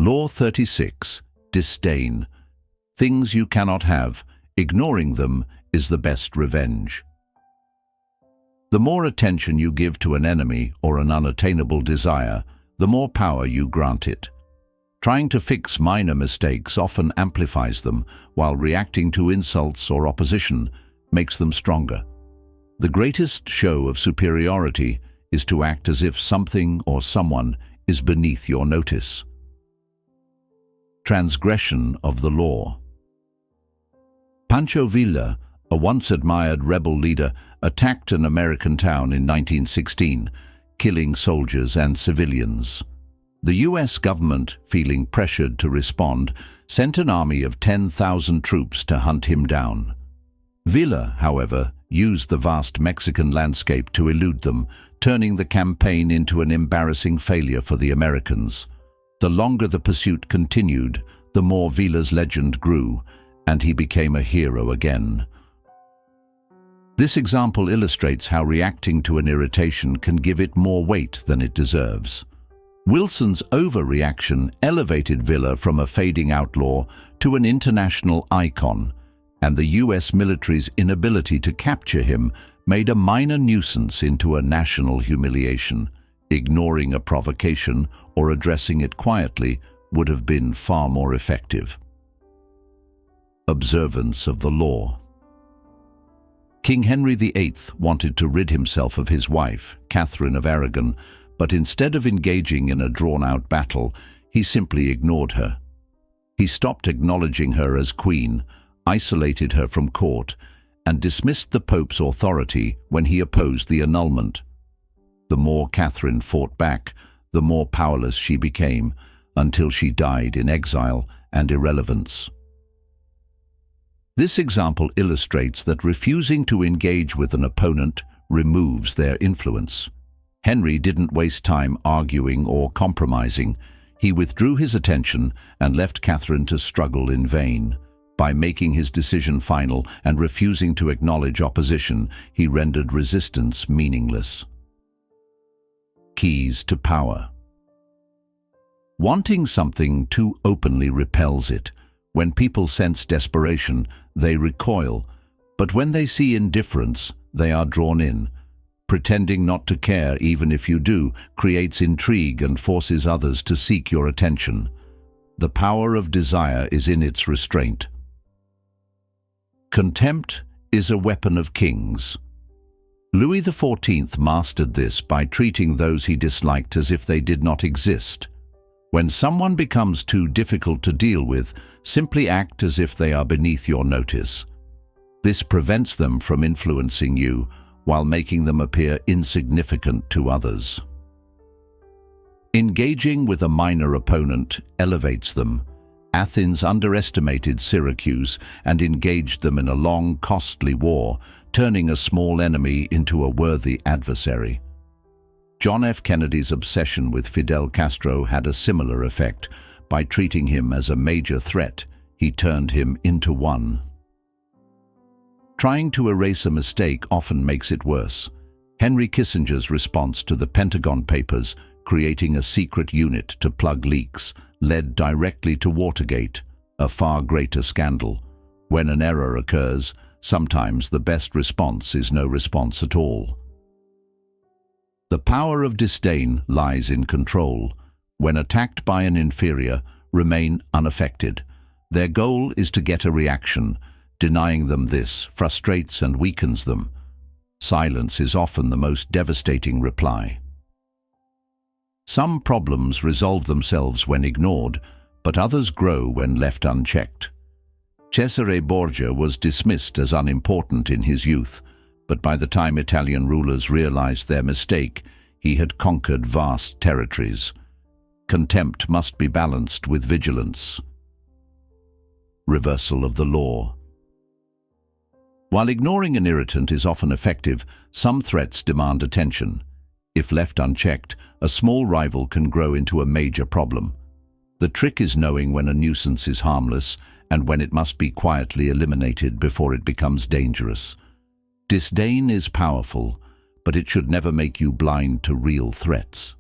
Law 36. Disdain. Things you cannot have, ignoring them is the best revenge. The more attention you give to an enemy or an unattainable desire, the more power you grant it. Trying to fix minor mistakes often amplifies them, while reacting to insults or opposition makes them stronger. The greatest show of superiority is to act as if something or someone is beneath your notice. Transgression of the law. Pancho Villa, a once-admired rebel leader, attacked an American town in 1916, killing soldiers and civilians. The U.S. government, feeling pressured to respond, sent an army of 10,000 troops to hunt him down. Villa, however, used the vast Mexican landscape to elude them, turning the campaign into an embarrassing failure for the Americans. The longer the pursuit continued, the more Villa's legend grew, and he became a hero again. This example illustrates how reacting to an irritation can give it more weight than it deserves. Wilson's overreaction elevated Villa from a fading outlaw to an international icon, and the U.S. military's inability to capture him made a minor nuisance into a national humiliation. Ignoring a provocation or addressing it quietly would have been far more effective. Observance of the law. King Henry VIII wanted to rid himself of his wife, Catherine of Aragon, but instead of engaging in a drawn-out battle, he simply ignored her. He stopped acknowledging her as queen, isolated her from court, and dismissed the Pope's authority when he opposed the annulment. The more Catherine fought back, the more powerless she became, until she died in exile and irrelevance. This example illustrates that refusing to engage with an opponent removes their influence. Henry didn't waste time arguing or compromising. He withdrew his attention and left Catherine to struggle in vain. By making his decision final and refusing to acknowledge opposition, he rendered resistance meaningless. Keys to power. Wanting something too openly repels it. When people sense desperation, they recoil, but when they see indifference, they are drawn in. Pretending not to care, even if you do, creates intrigue and forces others to seek your attention. The power of desire is in its restraint. Contempt is a weapon of kings. Louis XIV mastered this by treating those he disliked as if they did not exist. When someone becomes too difficult to deal with, simply act as if they are beneath your notice. This prevents them from influencing you, while making them appear insignificant to others. Engaging with a minor opponent elevates them. Athens underestimated Syracuse and engaged them in a long, costly war, turning a small enemy into a worthy adversary. John F. Kennedy's obsession with Fidel Castro had a similar effect. By treating him as a major threat, he turned him into one. Trying to erase a mistake often makes it worse. Henry Kissinger's response to the Pentagon Papers, creating a secret unit to plug leaks, led directly to Watergate, a far greater scandal. When an error occurs, sometimes the best response is no response at all. The power of disdain lies in control. When attacked by an inferior, remain unaffected. Their goal is to get a reaction. Denying them this frustrates and weakens them. Silence is often the most devastating reply. Some problems resolve themselves when ignored, but others grow when left unchecked. Cesare Borgia was dismissed as unimportant in his youth, but by the time Italian rulers realized their mistake, he had conquered vast territories. Contempt must be balanced with vigilance. Reversal of the law. While ignoring an irritant is often effective, some threats demand attention. If left unchecked, a small rival can grow into a major problem. The trick is knowing when a nuisance is harmless and when it must be quietly eliminated before it becomes dangerous. Disdain is powerful, but it should never make you blind to real threats.